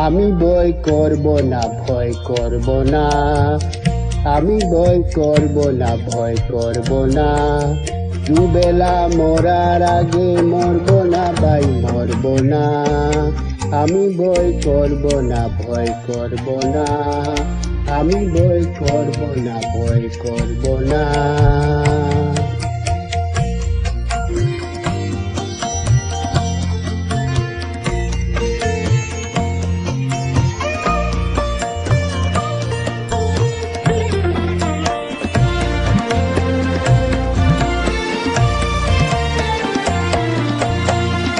আমি ভয় করব না, ভয় করব না, আমি ভয় করব না, ভয় করব না। দুবেলা মরার আগে মরব না ভাই, মরব না। আমি ভয় করব না, ভয় করব না, আমি ভয় করব না, ভয় করব না।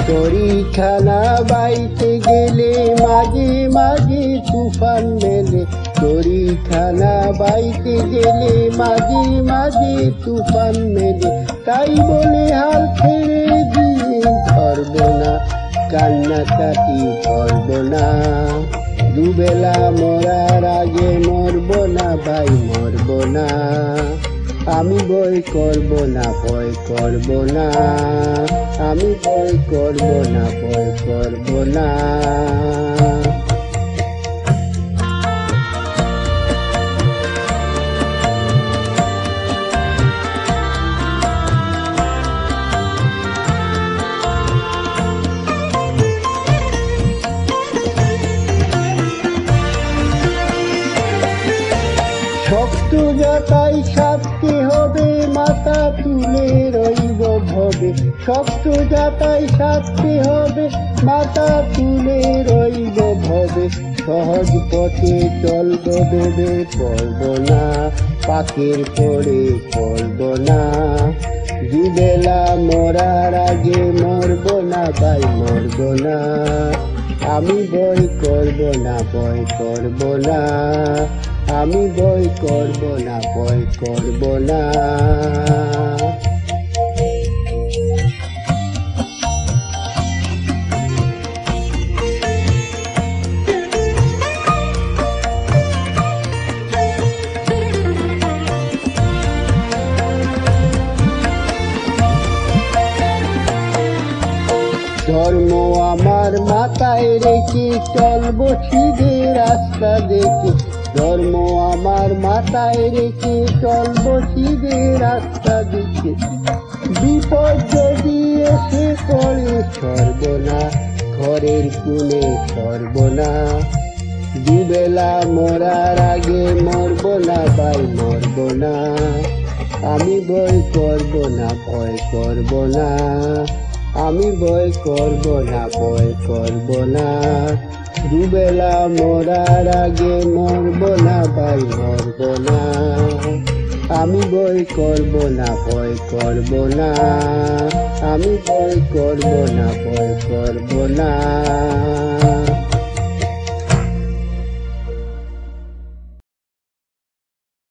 তরিখানা বাইতে গেলে মাঝে মাঝে তুফান মেলে, তরিখানা বাইতে গেলে মাঝে মাঝে তুফান মেলে। তাই বলে হাল ছেড়ে দিয়ে ধরব না, কান্নাকাটি করব না। দুবেলা মরার আগে মরব না ভাই, মরব না। আমি ভয় করব না, ভয় করব না, আমি ভয় করব না, ভয় করব না। শক্ত যাতাই সাথে হবে, মাথা তুলে রইব ভবে। শক্ত যাতাই সাথে হবে, মাথা তুলে রইব ভবে। সহজ পথে চলব ভেবে পড়ব না, পাখির পড়ে পড়ব না। দুবেলা মরার আগে মরব না ভাই, মরব না। আমি ভয় করব না, ভয় করব না, আমি ভয় করব না, ভয় করব না। ধর্ম আমার মাথায় রেখে চলব সিধে রাস্তা দেখে, ধর্ম আমার মাথায় রেখে চলব সিধে রাস্তা দেখে। বিপদ যদি এসে পড়ে সরব না, ঘরের কোণে সরব না। দুবেলা মরার আগে মরব না ভাই, মরব না। আমি ভয় করব না, ভয় করব না, আমি ভয় করব না, ভয় করব না। দুবেলা মরার আগে মরব না ভাই, মরব না। আমি ভয় করব না, ভয় করব না, আমি ভয় করব না, ভয় করব না।